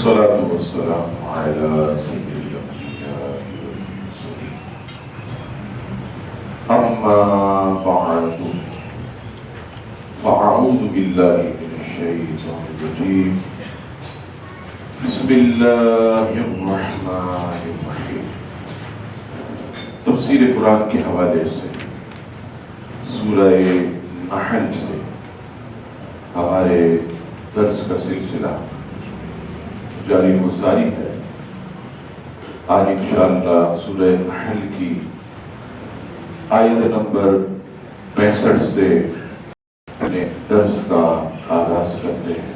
والصلاة والسلام على سيد الأنبياء والمرسلين أما بعد فأعوذ بالله من الشيطان الرجيم بسم الله الرحمن الرحيم. تفسیر قرآن کے حوالے سے سورہ نحل سے ہمارے درس کا سلسلہ جاری و ساری ہے. آج انشاءاللہ سورہ نحل کی آیت نمبر 65 سے اپنے درس کا آغاز کرتے ہیں.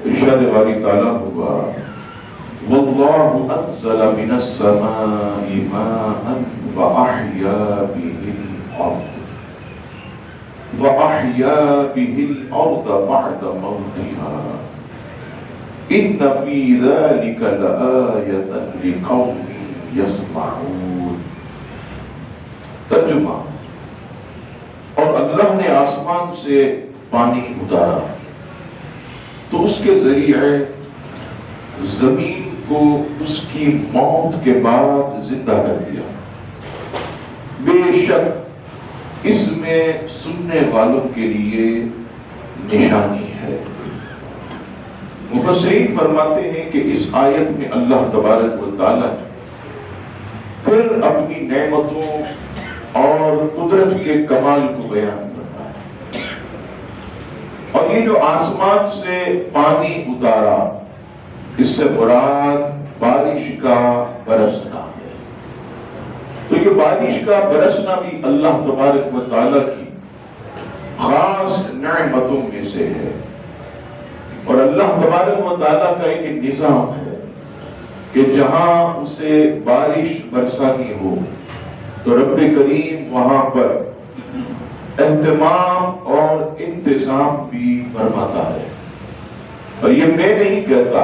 ارشاد باری تعالیٰ ہوا وَاللَّهُ أَنزَلَ مِنَ السَّمَاءِ مَاءً فَأَحْيَا بِهِ الْأَرْضَ بَعْدَ مَوْتِهَا إِنَّ فِي ذَلِكَ لَآيَةً لِقَوْمٍ يَسْمَعُونَ. ترجمہ: اور اللہ نے آسمان سے پانی اتارا تو اس کے ذریعے زمین کو اس کی موت کے بعد زندہ کر دیا. بے شک اس میں سننے والوں کے لیے نشانی ہے. مفسرین فرماتے ہیں کہ اس آیت میں اللہ تبارک و تعالیٰ پھر اپنی نعمتوں اور قدرت کے کمال کو بیان کرتا ہے. اور یہ جو آسمان سے پانی اتارا اس سے مراد بارش کا برسنا ہے. تو یہ بارش کا برسنا بھی اللہ تبارک و تعالیٰ کی خاص نعمتوں میں سے ہے. اور اللہ تبارک و تعالیٰ کا ایک نظام ہے کہ جہاں اسے بارش برسانی ہو تو رب کریم وہاں پر اہتمام اور انتظام بھی فرماتا ہے. اور یہ میں نہیں کہتا،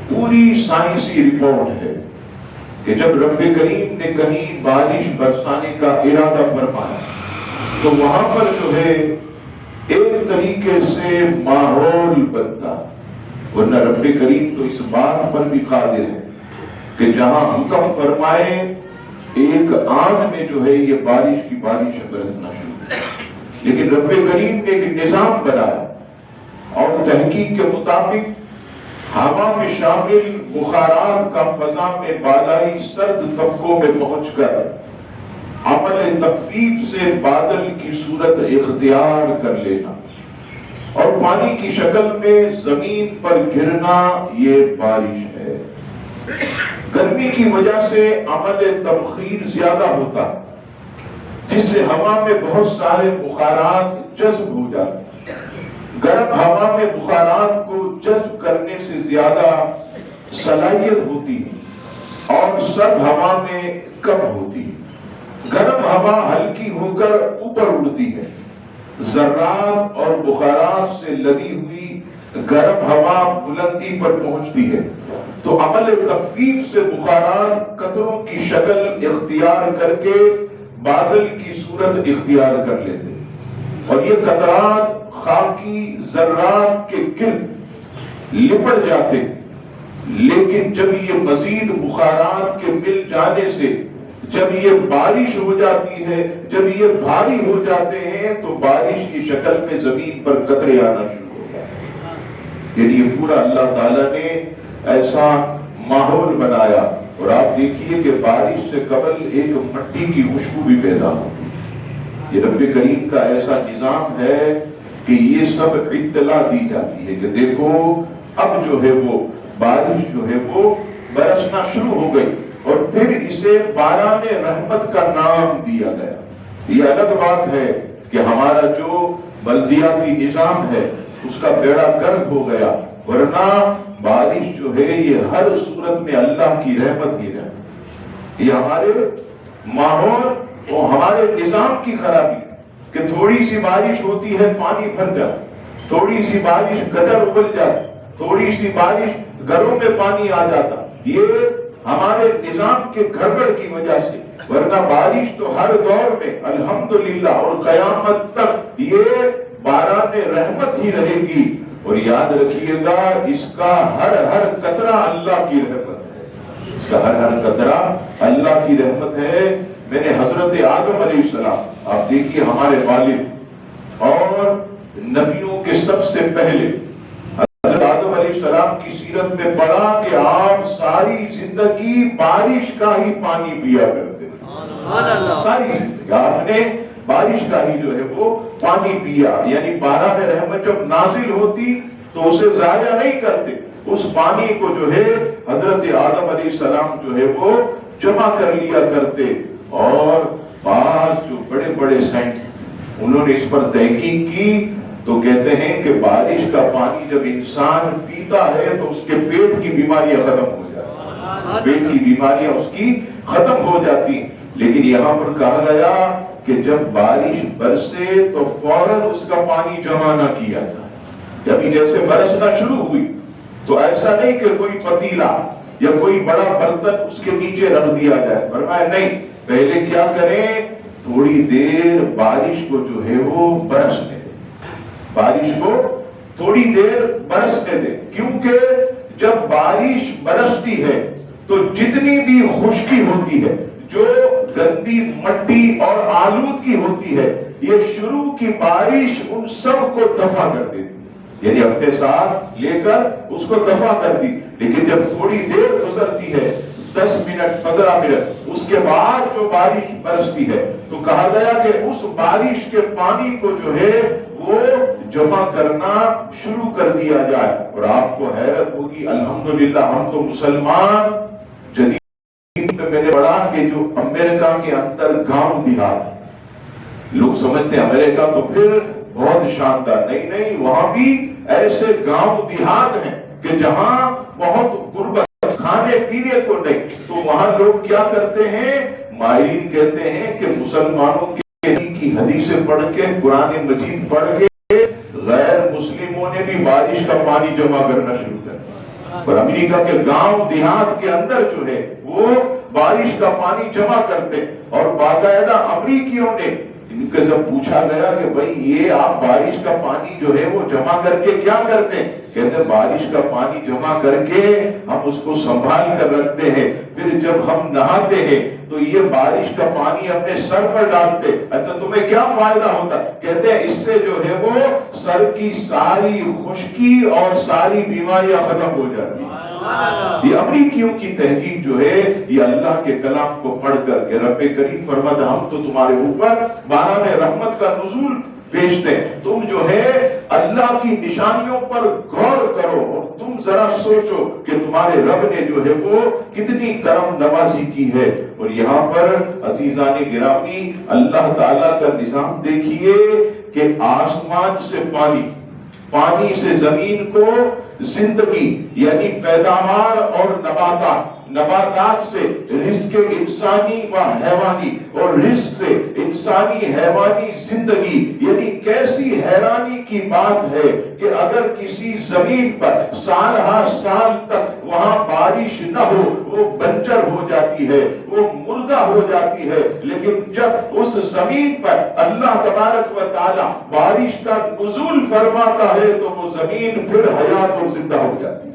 پوری سائنسی رپورٹ ہے کہ جب رب کریم نے کہیں بارش برسانے کا ارادہ فرمایا تو وہاں پر جو ہے ایک طریقے سے ماحول بنتا. ورنہ رب کریم تو اس بات پر بھی قادر ہے کہ جہاں حکم فرمائے ایک آن میں جو ہے یہ بارش کی بارش برسنا شروع. لیکن رب کریم نے ایک نظام بنایا اور تحقیق کے مطابق ہوا میں شامل بخارات کا فضا میں بالائی سرد طبقوں میں پہنچ کر عمل تخفیف سے بادل کی صورت اختیار کر لینا اور پانی کی شکل میں زمین پر گرنا، یہ بارش ہے. گرمی کی وجہ سے عمل تبخیر زیادہ ہوتا جس سے ہوا میں بہت سارے بخارات جذب ہو جاتے. گرم ہوا میں بخارات کو جذب کرنے سے زیادہ صلاحیت ہوتی ہے اور سرد ہوا میں کم ہوتی ہے. گرم ہوا ہلکی ہو کر اوپر اڑتی ہے. ذرات اور بخارات سے لدی ہوئی گرم ہوا بلندی پر پہنچتی ہے تو عمل تخفیف سے بخارات قطروں کی شکل اختیار کر کے بادل کی صورت اختیار کر لیتے اور یہ قطرات خاکی ذرات کے گرد لپٹ جاتے. لیکن جب یہ مزید بخارات کے مل جانے سے جب یہ بارش ہو جاتی ہے، جب یہ بھاری ہو جاتے ہیں تو بارش کی شکل میں زمین پر قطرے آنا شروع ہو جاتے ہیں. یعنی یہ پورا اللہ تعالیٰ نے ایسا ماحول بنایا. اور آپ دیکھیے کہ بارش سے قبل ایک مٹی کی خوشبو بھی پیدا ہوتی ہے. یہ رب کریم کا ایسا نظام ہے کہ یہ سب اطلاع دی جاتی ہے کہ دیکھو اب جو ہے وہ بارش جو ہے وہ برسنا شروع ہو گئی. اور پھر اسے باران رحمت کا نام دیا گیا. یہ الگ بات ہے کہ ہمارا جو بلدیاتی نظام ہے اس کا بیڑا گرک ہو گیا، ورنہ بارش جو ہے یہ ہر صورت میں اللہ کی رحمت ہی رحمت. یہ ہمارے ماحول اور ہمارے نظام کی خرابی کہ تھوڑی سی بارش ہوتی ہے پانی بھر جاتا، تھوڑی سی بارش گٹر ابل جاتی، تھوڑی سی بارش گھروں میں پانی آ جاتا. یہ ہمارے نظام کے گڑبڑ کی وجہ سے. ورنہ بارش تو ہر دور میں الحمدللہ اور قیامت تک یہ باران رحمت ہی رہے گی. اور یاد رکھیے گا اس کا ہر ہر قطرہ اللہ کی رحمت ہے، اس کا ہر ہر قطرہ اللہ کی رحمت ہے۔ میں نے حضرت آدم علیہ السلام، آپ دیکھیے ہمارے والد اور نبیوں کے سب سے پہلے حضرت آدم علیہ السلام کی سیرت میں پڑھا کہ آپ ساری زندگی بارش کا ہی پانی پیا کرتے تھے، ساری زندگی آپ نے بارش کا ہی جو ہے وہ پانی پیا، یعنی بارہ میں رحمت جب نازل ہوتی تو اسے ضائع نہیں کرتے، اس پانی کو جو ہے حضرت آدم علیہ السلام جو ہے وہ جمع کر لیا کرتے۔ اور بعض جو بڑے بڑے سائنس انہوں نے اس پر تحقیق کی تو کہتے ہیں کہ بارش کا پانی جب انسان پیتا ہے تو اس کے پیٹ کی بیماریاں ختم ہو جاتی، پیٹ کی بیماریاں اس کی ختم ہو جاتی۔ لیکن یہاں پر کہا گیا کہ جب بارش برسے تو فوراً اس کا پانی جمع نہ کیا جائے، جب جیسے برسنا شروع ہوئی تو ایسا نہیں کہ کوئی پتیلا یا کوئی بڑا برتن اس کے نیچے رکھ دیا جائے، فرمایا نہیں، پہلے کیا کریں، تھوڑی دیر بارش کو جو ہے وہ برسنے دیں، بارش کو تھوڑی دیر برسنے دیں، کیونکہ جب بارش برستی ہے تو جتنی بھی خشکی ہوتی ہے، جو گندی مٹی اور آلودگی ہوتی ہے، یہ شروع کی بارش ان سب کو دفع کر دیتی، یعنی اپنے ساتھ لے کر اس کو دفع کر دی۔ لیکن جب تھوڑی دیر گزرتی ہے، 10 منٹ 15 منٹ، اس کے بعد جو بارش برستی ہے تو کہا گیا کہ اس بارش کے پانی کو جو ہے وہ جمع کرنا شروع کر دیا جائے۔ اور آپ کو حیرت ہوگی، الحمدللہ ہم تو مسلمان، جدید میں نے پڑھا کہ جو امریکہ کے اندر گاؤں دیہات، لوگ سمجھتے ہیں امریکہ تو پھر بہت شاندار، نہیں، وہاں بھی ایسے گاؤں دیہات ہیں کہ جہاں بہت غربت، کھانے پینے کو نہیں، تو وہاں لوگ کیا کرتے ہیں، ماہرین کہتے ہیں کہ مسلمانوں کی حدیثیں پڑھ کے، قرآن مجید پڑھ کے، غیر مسلموں نے بھی بارش کا پانی جمع کرنا شروع کر دیا۔ اور امریکہ کے گاؤں دیہات کے اندر جو ہے وہ بارش کا پانی جمع کرتے، اور باقاعدہ امریکیوں نے ان کے جب پوچھا گیا کہ بھئی یہ آپ بارش کا پانی جو ہے وہ جمع کر کے کیا کرتے ہیں، کہتے ہیں بارش کا پانی جمع کر کے ہم اس کو سنبھال کر رکھتے ہیں، پھر جب ہم نہاتے ہیں تو یہ بارش کا پانی اپنے سر پر ڈالتے۔ اچھا تمہیں کیا فائدہ ہوتا ہے؟ کہتے ہیں اس سے جو ہے وہ سر کی ساری خشکی اور ساری بیماریاں ختم ہو جاتی ہیں۔ یہ امریکیوں کی تحقیق جو ہے یہ اللہ کے کلام کو پڑھ کر کے رب کریم فرماتا ہم تو تمہارے اوپر باران رحمت کا نزول بھیجتے، تم جو ہے اللہ کی نشانیوں پر غور کرو اور تم ذرا سوچو کہ تمہارے رب نے جو ہے وہ کتنی کرم نوازی کی ہے۔ اور یہاں پر عزیزان گرامی اللہ تعالیٰ کا نظام دیکھیے کہ آسمان سے پانی، پانی سے زمین کو زندگی یعنی پیداوار اور نباتات، نباتات سے رزق انسانی و حیوانی، اور رزق سے انسانی حیوانی زندگی، یعنی کیسی حیرانی کی بات ہے کہ اگر کسی زمین پر سال ہر سال تک وہاں بارش نہ ہو وہ بنجر ہو جاتی ہے، وہ مردہ ہو جاتی ہے، لیکن جب اس زمین پر اللہ تبارک و تعالی بارش کا نزول فرماتا ہے تو وہ زمین پھر حیات اور زندہ ہو جاتی ہے،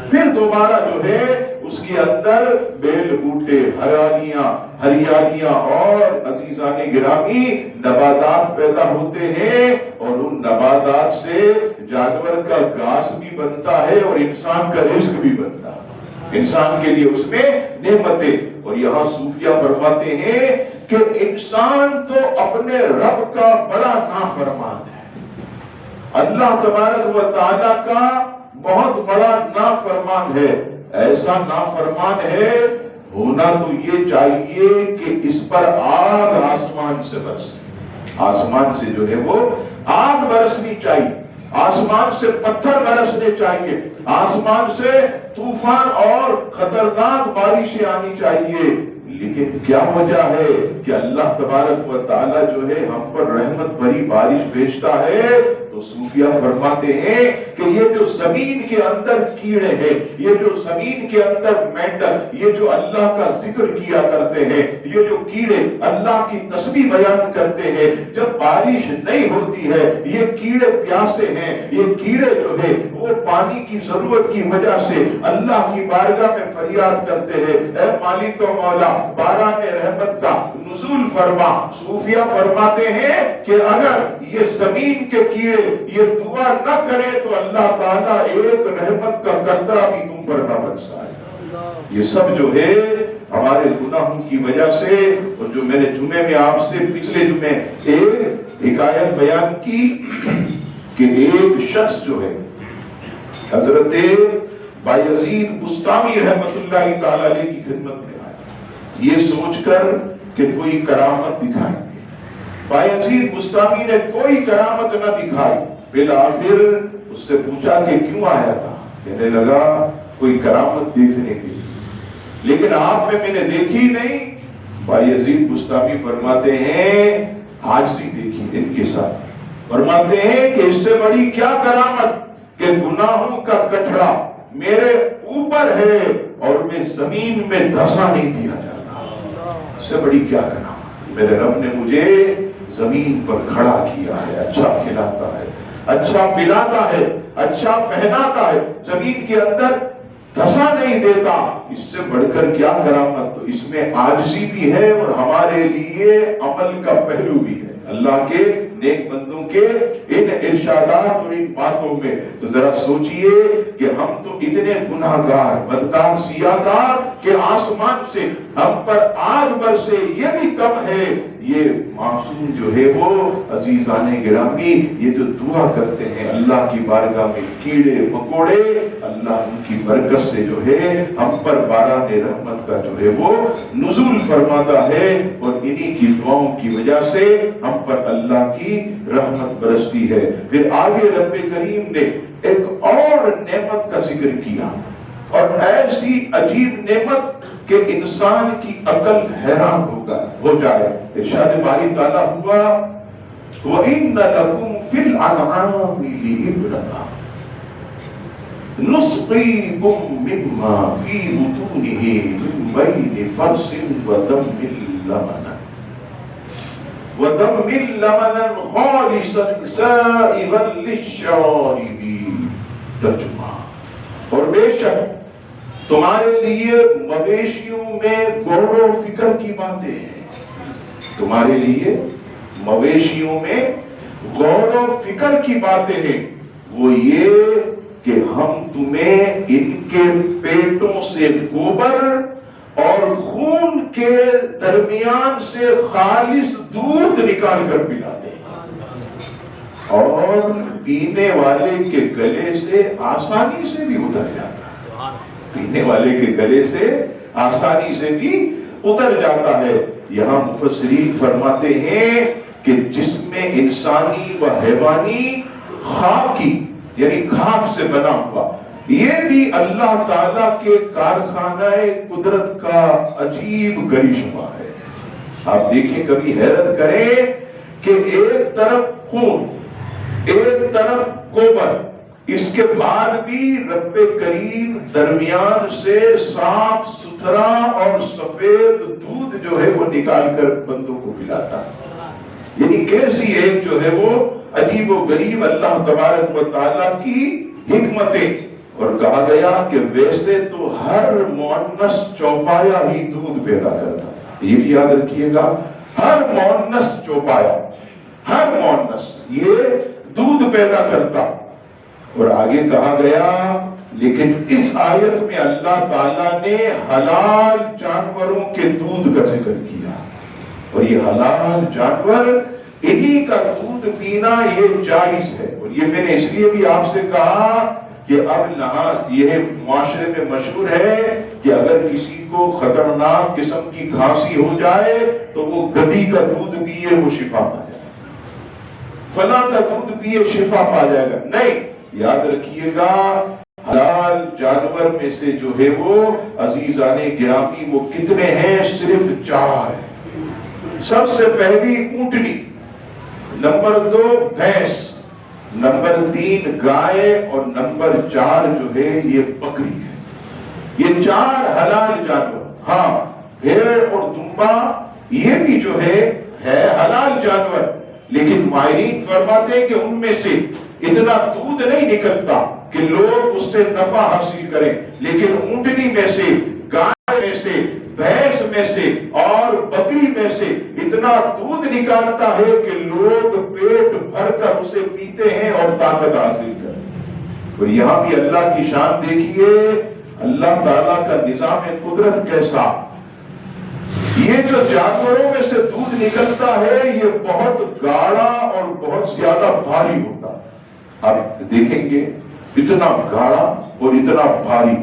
پھر دوبارہ جو ہے اس کے اندر بیل بوٹے، ہریالیاں اور عزیزان گرامی نباتات پیدا ہوتے ہیں، اور ان نباتات سے جانور کا گھاس بھی بنتا ہے اور انسان کا رزق بھی بنتا ہے، انسان کے لیے اس میں نعمتیں۔ اور یہاں صوفیہ فرماتے ہیں کہ انسان تو اپنے رب کا بڑا نافرمان ہے، اللہ تبارک و تعالیٰ کا بہت بڑا نافرمان ہے، ایسا نافرمان ہے ہونا تو یہ چاہیے کہ اس پر آگ آسمان سے برسے، آسمان سے جو ہے وہ آگ برسنی چاہیے، آسمان سے پتھر برسنے چاہیے، آسمان سے طوفان اور خطرناک بارشیں آنی چاہیے، لیکن کیا وجہ ہے کہ اللہ تبارک و تعالیٰ جو ہے ہم پر رحمت بھری بارش بھیجتا ہے تو تو صوفیہ فرماتے ہیں کہ یہ جو زمین کے اندر کیڑے ہیں، یہ جو زمین کے اندر مینڈل، یہ جو اللہ کا ذکر کیا کرتے ہیں، یہ جو کیڑے اللہ کی تسبیح بیان کرتے ہیں، جب بارش نہیں ہوتی ہے یہ کیڑے پیاسے ہیں، یہ کیڑے جو ہے وہ پانی کی ضرورت کی وجہ سے اللہ کی بارگاہ میں فریاد کرتے ہیں، اے مالک و مولا باران رحمت کا نزول فرما۔ صوفیہ فرماتے ہیں کہ اگر یہ زمین کے کیڑے یہ دعا نہ کریں تو اللہ تعالیٰ ایک رحمت کا قطرہ بھی تم پر نہ برسائے۔ یہ سب جو ہے ہمارے گناہوں کی وجہ سے، اور جو میں نے جمعے میں آپ سے پچھلے جمعے ایک حکایت بیان کی کہ ایک شخص جو ہے حضرت بایزید بسطامی رحمت اللہ تعالی علیہ کی خدمت میں آیا یہ سوچ کر کہ کوئی کرامت دکھائیں گے۔ بایزید بسطامی نے کوئی کرامت نہ دکھائی، بالآخر اس سے پوچھا کہ کیوں آیا تھا؟ کہنے لگا کوئی کرامت دیکھنے کے لیے، لیکن آپ میں نے دیکھی نہیں۔ بایزید بسطامی فرماتے ہیں عاجزی دیکھی ان کے ساتھ، فرماتے ہیں کہ اس سے بڑی کیا کرامت کہ گناہوں کا کٹڑا میرے اوپر ہے اور میں زمین میں دھسا نہیں دیا جاتا، اس سے بڑی کیا کرامت۔ میرے رب نے مجھے زمین پر کھڑا کیا ہے، اچھا کھلاتا ہے، اچھا پلاتا ہے، اچھا پہناتا ہے، زمین کے اندر دھسا نہیں دیتا، اس سے بڑھ کر کیا کرامت۔ تو اس میں عاجزی بھی ہے اور ہمارے لیے عمل کا پہلو بھی ہے اللہ کے نیک بندوں کے ان ارشادات اور ان باتوں میں۔ تو ذرا سوچئے کہ ہم تو اتنے گناہگار بدکار سیاہکار کہ آسمان سے ہم پر آگ برسے یہ بھی کم ہے، یہ معصوم جو ہے وہ عزیزان گرامی یہ جو دعا کرتے ہیں اللہ کی بارگاہ میں، کیڑے مکوڑے اللہ ان کی برکت سے جو ہے ہم پر باران رحمت کا جو ہے وہ نزول فرماتا ہے، اور انہی کی دعاؤں کی وجہ سے ہم پر اللہ کی رحمت برستی ہے۔ پھر آگے رب کریم نے ایک اور نعمت کا ذکر کیا، اور ایسی عجیب نعمت کہ انسان کی عقل حیران ہو جائے۔ ارشاد باری تعالیٰ ہوا وَإِنَّ لَكُمْ فِي الْأَنْعَامِ لِعِبْرَةً نُسْقِيكُم مِّمَّا فِي بُطُونِهِ مِن بَيْنِ فَرْثٍ وَدَمٍ لَبَنًا خَالِصًا سَائِغًا لِلشَّارِبِينَ۔ ترجمہ، اور بے شک تمہارے لیے مویشیوں میں غور و فکر کی باتیں ہیں، تمہارے لیے مویشیوں میں غور و فکر کی باتیں ہیں، وہ یہ کہ ہم تمہیں ان کے پیٹوں سے گوبر اور خون کے درمیان سے خالص دودھ نکال کر پلاتے ہیں، اور پینے والے کے گلے سے آسانی سے بھی اتر جاتا ہے، پینے والے کے گلے سے آسانی سے بھی اتر جاتا ہے۔ یہاں مفسرین فرماتے ہیں کہ جس میں انسانی و حیوانی خاکی یعنی خاک سے بنا ہوا، یہ بھی اللہ تعالیٰ کے کارخانہ قدرت کا عجیب گریشمہ ہے۔ آپ دیکھیں، کبھی حیرت کریں کہ ایک طرف خون، ایک طرف گوبر، اس کے بعد بھی رب کریم درمیان سے صاف ستھرا اور سفید دودھ جو ہے وہ نکال کر بندوں کو پلاتا ہے۔ یعنی کیسی ایک جو ہے وہ عجیب و غریب اللہ تبارک و تعالیٰ کی حکمتیں۔ اور کہا گیا کہ ویسے تو ہر مؤنث چوپایا ہی دودھ پیدا کرتا ہے، یہ بھی یاد رکھیے گا، ہر مؤنث چوپایا، ہر مؤنث یہ دودھ پیدا کرتا۔ اور آگے کہا گیا لیکن اس آیت میں اللہ تعالیٰ نے حلال جانوروں کے دودھ کا ذکر کیا، اور یہ حلال جانور انہی کا دودھ پینا یہ جائز ہے۔ اور یہ میں نے اس لیے بھی آپ سے کہا کہ اب یہ معاشرے میں مشہور ہے کہ اگر کسی کو خطرناک قسم کی کھانسی ہو جائے تو وہ گدھی کا دودھ پیے وہ شفا پا جائے گا، فلاں کا دودھ پیے شفا پا جائے گا۔ نہیں، یاد رکھیے گا حلال جانور میں سے جو ہے وہ عزیزان گرامی وہ کتنے ہیں؟ صرف 4 ہیں۔ سب سے پہلی اونٹنی، نمبر 2 بھینس، نمبر 3 گائے اور نمبر 4 جو ہے یہ بکری ہے. یہ 4 حلال جانور. ہاں بھیڑ اور دمبا یہ بھی جو ہے حلال جانور، لیکن ماہرین فرماتے ہیں کہ ان میں سے اتنا دودھ نہیں نکلتا کہ لوگ اس سے نفع حاصل کریں، لیکن اونٹنی میں سے، گائے میں سے، بھینس میں سے اور بکری میں سے اتنا دودھ نکالتا ہے کہ لوگ پیٹ بھر کر اسے پیتے ہیں اور طاقت حاصل کریں. اور یہاں بھی اللہ کی شان دیکھیے، اللہ تعالیٰ کا نظام قدرت کیسا. یہ جو جانوروں میں سے دودھ نکلتا ہے یہ بہت گاڑا اور بہت زیادہ بھاری ہوتا ہے. آپ دیکھیں گے اتنا گاڑا اور اتنا بھاری،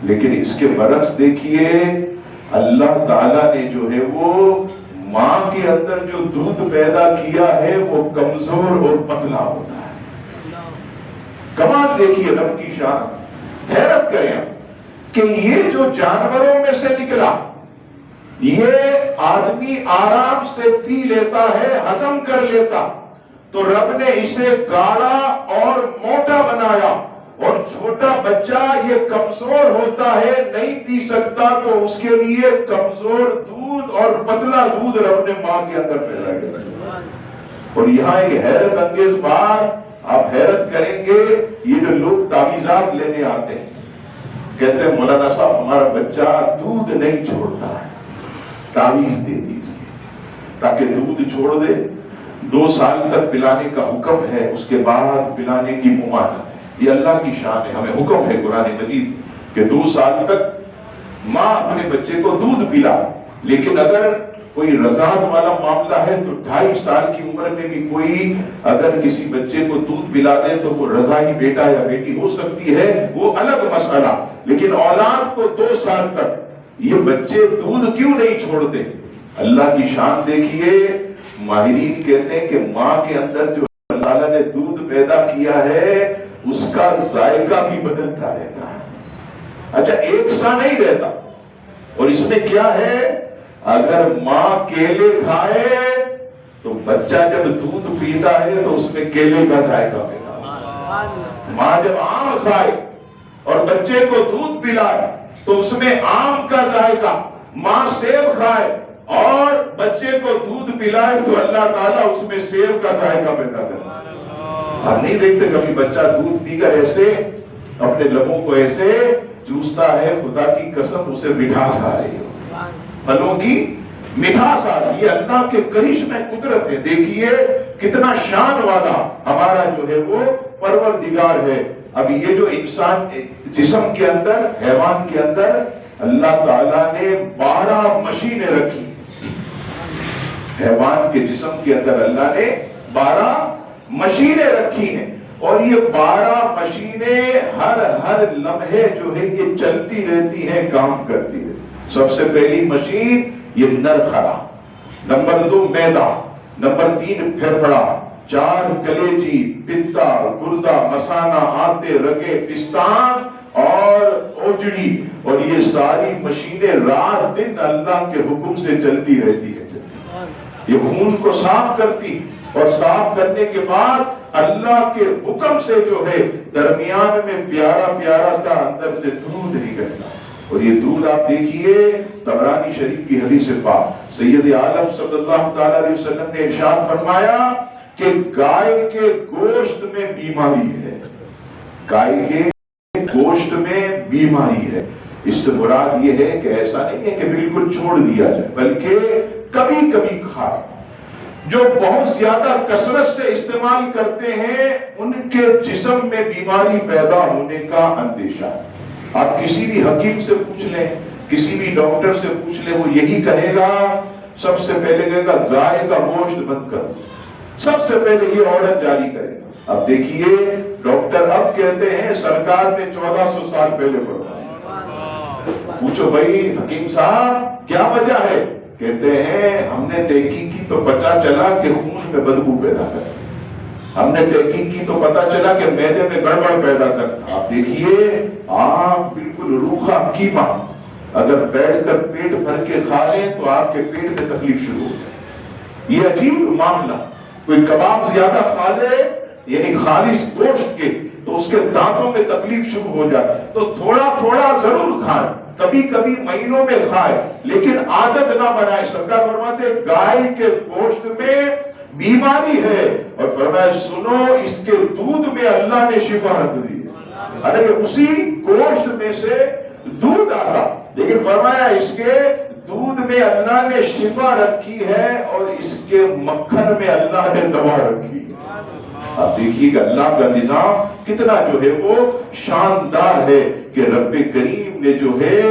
لیکن اس کے برعکس دیکھیے اللہ تعالیٰ نے جو ہے وہ ماں کے اندر جو دودھ پیدا کیا ہے وہ کمزور اور پتلا ہوتا ہے. کمال دیکھیے رب کی شان. حیرت کریں کہ یہ جو جانوروں میں سے نکلا یہ آدمی آرام سے پی لیتا ہے، ہضم کر لیتا، تو رب نے اسے گاڑا اور موٹا بنایا. اور چھوٹا بچہ یہ کمزور ہوتا ہے، نہیں پی سکتا، تو اس کے لیے کمزور دودھ اور پتلا دودھ رب نے ماں کے اندر پیدا کیا. اور یہاں ایک حیرت انگیز بات آپ حیرت کریں گے، یہ جو لوگ تعویذات لینے آتے ہیں کہتے ہیں مولانا صاحب ہمارا بچہ دودھ نہیں چھوڑتا ہے، تعویذ دے دیجیے تاکہ دودھ چھوڑ دے. 2 سال تک پلانے کا حکم ہے، اس کے بعد پلانے کی ممانعت ہے. یہ اللہ کی شان ہے، ہمیں حکم ہے قرآن مجید کہ 2 سال تک ماں اپنے بچے کو دودھ پلا. لیکن اگر کوئی رضاعت والا معاملہ ہے تو 2.5 سال کی عمر میں بھی کوئی اگر کسی بچے کو دودھ پلا دے تو وہ رضاعی بیٹا یا بیٹی ہو سکتی ہے، وہ الگ مسئلہ. لیکن اولاد کو 2 سال تک یہ بچے دودھ کیوں نہیں چھوڑتے؟ اللہ کی شان دیکھیے. ماہرین کہتے ہیں کہ ماں کے اندر جو اللہ تعالیٰ نے دودھ پیدا کیا ہے اس کا ذائقہ بھی بدلتا رہتا ہے. اچھا ایک سا نہیں رہتا. اور اس میں کیا ہے، اگر ماں کیلے کھائے تو بچہ جب دودھ پیتا ہے تو اس میں کیلے کا ذائقہ پیدا ہے. ماں جب آم کھائے اور بچے کو دودھ پلائے تو اس میں آم کا ذائقہ. ماں سیب کھائے اور بچے کو دودھ پلائے تو اللہ تعالیٰ اس میں سیب کا ذائقہ پیدا کرتا ہے. آپ نہیں دیکھتے کبھی بچہ دودھ پی کر ایسے اپنے لبوں کو ایسے چوستا ہے، خدا کی قسم اسے مٹھاس آ رہی ہے، پھلوں کی مٹھاس آ رہی ہے. یہ اللہ کے کرشمے قدرت ہے. دیکھیے کتنا شان والا ہمارا جو ہے وہ پروردگار ہے. اب یہ جو انسان جسم کے اندر، حیوان کے اندر اللہ تعالیٰ نے 12 مشینیں رکھی. حیوان کے جسم کے اندر اللہ نے 12 مشینیں رکھی ہیں، اور یہ 12 مشینیں ہر لمحے جو ہے یہ چلتی رہتی ہیں، کام کرتی ہے. سب سے پہلی مشین یہ نرخرا، نمبر 2 میدا، نمبر 3 پھیپھڑا، 4 کلیجی، پتا، گردہ، مثانہ، آنتے، رگے، پستان اور اوجڑی. اور یہ ساری مشینیں رات دن اللہ کے حکم سے چلتی رہتی ہے. یہ خون کو صاف کرتی، اور صاف کرنے کے بعد اللہ کے حکم سے جو ہے درمیان میں پیارا پیارا سا اندر سے دودھ نکلتا. اور یہ دودھ آپ دیکھیے طبرانی شریف کی حدیث پاک سید عالم صلی اللہ تعالی علیہ وسلم نے ارشاد فرمایا کہ گائے کے گوشت میں بیماری ہے. گائے کے گوشت میں بیماری ہے. اس سے مراد یہ ہے کہ ایسا نہیں ہے کہ بالکل چھوڑ دیا جائے، بلکہ کبھی کبھی کھائے. جو بہت زیادہ کثرت سے استعمال کرتے ہیں ان کے جسم میں بیماری پیدا ہونے کا اندیشہ ہے. آپ کسی بھی حکیم سے پوچھ لیں، کسی بھی ڈاکٹر سے پوچھ لیں، وہ یہی کہے گا، سب سے پہلے کہے گا گائے کا گوشت بند کر دو. سب سے پہلے یہ آرڈر جاری کرے گا. اب دیکھیے ڈاکٹر اب کہتے ہیں سرکار نے 1400 سال پہلے بڑھایا. پوچھو بھائی حکیم صاحب کیا وجہ ہے؟ کہتے ہیں ہم نے تحقیق کی تو پتہ چلا کہ خون میں بدبو پیدا کرتا. ہم نے تحقیق کی تو پتہ چلا کہ معدے میں گڑبڑ پیدا کرتا. آپ دیکھیے آپ بالکل روکھا کیما اگر بیٹھ کر پیٹ بھر کے کھا لیں تو آپ کے پیٹ میں تکلیف شروع ہو جائے. یہ عجیب معاملہ. کوئی کباب زیادہ کھا لے یعنی خالص گوشت کے، تو اس کے دانتوں میں تکلیف شروع ہو جائے، تو تھوڑا تھوڑا ضرور کھائے، کبھی کبھی مہینوں میں کھائے، لیکن عادت نہ بنائے۔ سرکار فرماتے گائے کے گوشت میں بیماری ہے، اور فرمایا سنو اس کے دودھ میں اللہ نے شفا رکھ دی۔ حالانکہ اسی گوشت میں سے دودھ آتا، لیکن فرمایا اس کے دودھ میں اللہ نے شفا رکھی ہے، اور اس کے مکھن میں اللہ نے دوا رکھی ہے۔ آپ دیکھیے کہ اللہ کا نظام کتنا جو ہے وہ شاندار ہے، کہ رب کریم نے جو ہے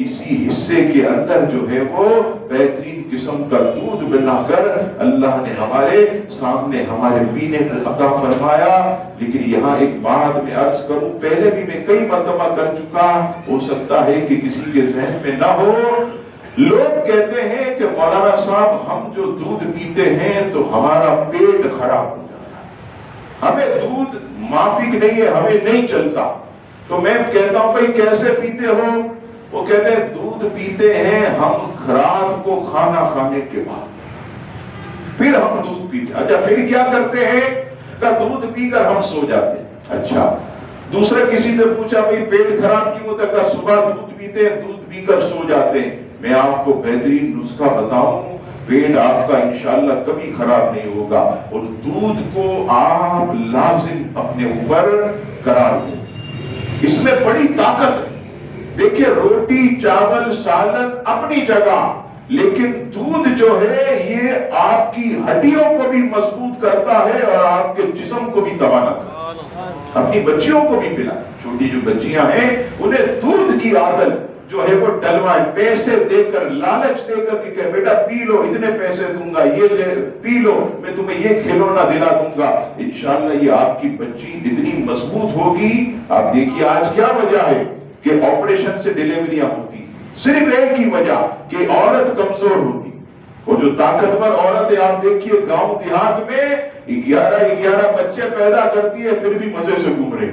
اسی حصے کے اندر جو ہے وہ بہترین قسم کا دودھ بنا کر اللہ نے ہمارے سامنے ہمارے پینے کو عطا فرمایا۔ لیکن یہاں ایک بات میں عرض کروں، پہلے بھی میں کئی مرتبہ کر چکا، ہو سکتا ہے کہ کسی کے ذہن میں نہ ہو۔ لوگ کہتے ہیں کہ مولانا صاحب ہم جو دودھ پیتے ہیں تو ہمارا پیٹ خراب ہو جاتا ہے، ہمیں دودھ معافی نہیں ہے، ہمیں نہیں چلتا۔ تو میں کہتا ہوں بھائی کیسے پیتے ہو؟ وہ کہتے ہیں دودھ پیتے ہیں ہم رات کو کھانا کھانے کے بعد، پھر ہم دودھ پیتے ہیں۔ اچھا پھر کیا کرتے ہیں؟ کہ دودھ پی کر ہم سو جاتے ہیں۔ اچھا دوسرے کسی سے پوچھا بھائی پیٹ خراب کیوں ہوتا ہے؟ کہ صبح دودھ پیتے ہیں، دودھ پی کر سو جاتے ہیں۔ میں آپ کو بہترین نسخہ بتاؤں، پیٹ آپ کا انشاءاللہ کبھی خراب نہیں ہوگا، اور دودھ کو آپ لازم اپنے اوپر قرار دیں، اس میں بڑی طاقت ہے۔ دیکھیے روٹی چاول سالن اپنی جگہ، لیکن دودھ جو ہے یہ آپ کی ہڈیوں کو بھی مضبوط کرتا ہے اور آپ کے جسم کو بھی توانا کرتا ہے۔ اپنی بچیوں کو بھی پلائیں، چھوٹی جو بچیاں ہیں انہیں دودھ کی عادت جو ہے وہ ڈلوائے، پیسے دے کر لالچ دے کر کہ بیٹا پی لو، اتنے پیسے دوں گا، یہ لے پی لو، میں تمہیں یہ کھلونا دلا دوں گا، انشاءاللہ یہ آپ کی بچی اتنی مضبوط ہوگی۔ آپ دیکھیے آج کیا وجہ ہے کہ آپریشن سے ڈیلیوریاں ہوتی، صرف ایک ہی وجہ کہ عورت کمزور ہوتی۔ اور جو طاقتور عورتیں آپ دیکھیے گاؤں دیہات میں 11 بچے پیدا کرتی ہے، پھر بھی مزے سے گھوم رہی،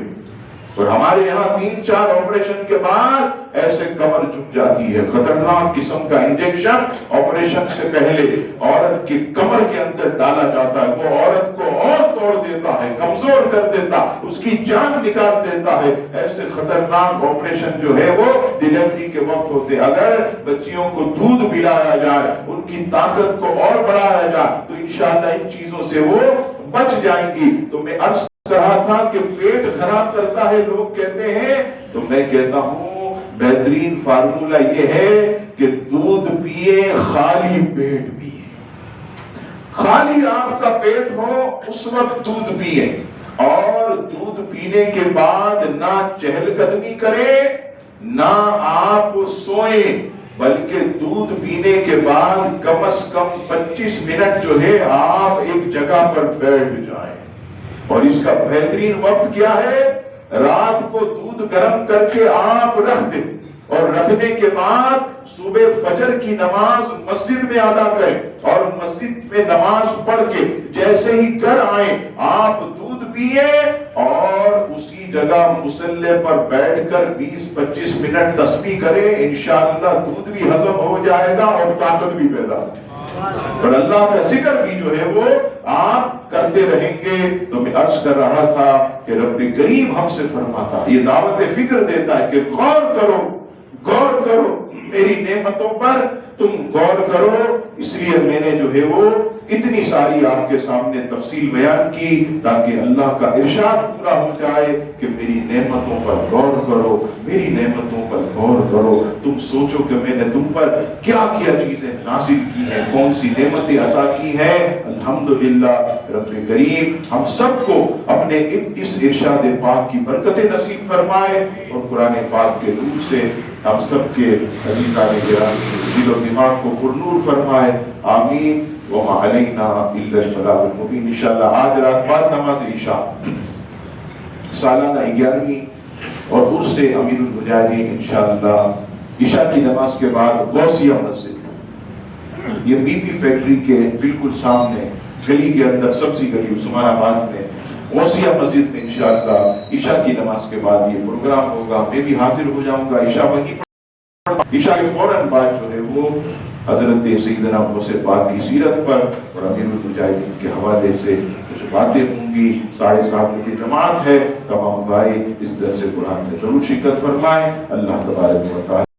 اور ہمارے یہاں 3-4 آپریشن کے بعد ایسے کمر جھک جاتی ہے۔ خطرناک قسم کا انجیکشن آپریشن سے پہلے عورت کی کمر کے اندر ڈالا جاتا ہے، وہ عورت کو اور توڑ دیتا ہے، کمزور کر دیتا، اس کی جان نکال دیتا ہے۔ ایسے خطرناک آپریشن جو ہے وہ ڈیلیوری کے وقت ہوتے۔ اگر بچیوں کو دودھ پلایا جائے، ان کی طاقت کو اور بڑھایا جائے، تو انشاءاللہ ان چیزوں سے وہ بچ جائیں گی۔ تو میں عرض کہا تھا کہ پیٹ خراب کرتا ہے لوگ کہتے ہیں، تو میں کہتا ہوں بہترین فارمولہ یہ ہے کہ دودھ پیے، خالی پیٹ پیے، خالی آپ کا پیٹ ہو اس وقت دودھ پیے، اور دودھ پینے کے بعد نہ چہل قدمی کرے نہ آپ سوئیں، بلکہ دودھ پینے کے بعد کم از کم 25 منٹ جو ہے آپ ایک جگہ پر بیٹھ جائیں۔ اور اس کا بہترین وقت کیا ہے؟ رات کو دودھ گرم کر کے آپ رکھ دیں، اور رکھنے کے بعد صبح فجر کی نماز مسجد میں ادا کریں، اور مسجد میں نماز پڑھ کے جیسے ہی گھر آئیں آپ دودھ پیئے، اور اسی جگہ مصلی پر بیٹھ کر 20-25 منٹ تسبیح کریں، انشاءاللہ دودھ بھی ہضم ہو جائے گا اور طاقت بھی پیدا ہو جائے گا، اور اللہ کا ذکر بھی جو ہے وہ آپ کرتے رہیں گے۔ تو میں عرض کر رہا تھا کہ رب کریم ہم سے فرماتا، یہ دعوت فکر دیتا ہے کہ غور کرو میری نعمتوں پر، تم غور کرو۔ اس لیے میں نے جو ہے وہ اتنی ساری آپ کے سامنے تفصیل بیان کی، تاکہ اللہ کا ارشاد پورا ہو جائے کہ میری نعمتوں پر غور کرو، میری نعمتوں پر غور کرو۔ تم سوچو کہ میں نے تم پر کیا کیا چیزیں نازل کی ہیں، کون سی نعمتیں عطا کی ہیں۔ الحمدللہ رب کریم ہم سب کو اپنے اس ارشاد پاک کی برکتیں نصیب فرمائے، اور قرآن پاک کے نور سے ہم سب کے عزیزان گرامی دل و دماغ کو پرنور فرمائے، آمین۔ وما علینا الا البلاغ المبین۔ انشاءاللہ آج رات بعد نماز عشاء سالانہ 11ویں اور اس سے امیر المجاہدین انشاءاللہ عشاء کی نماز کے بعد غوثیہ مسجد، یہ بی پی فیکٹری کے بالکل سامنے گلی کے اندر سبزی گلی عثمان آباد میں غوثیہ مسجد میں انشاءاللہ عشاء کی نماز کے بعد یہ پروگرام ہوگا۔ میں بھی حاضر ہو جاؤں گا، عشاء وہیں عشاء کے فوراً بعد جو ہے وہ حضرت سیدنا غوث پاک کی سیرت پر اور امیر المجاہدین کے حوالے سے کچھ باتیں ہوں گی. 7:30 بجے جماعت ہے. تمام بھائی اس درس قرآن میں ضرور شرکت فرمائیں. اللہ تبارک و تعالی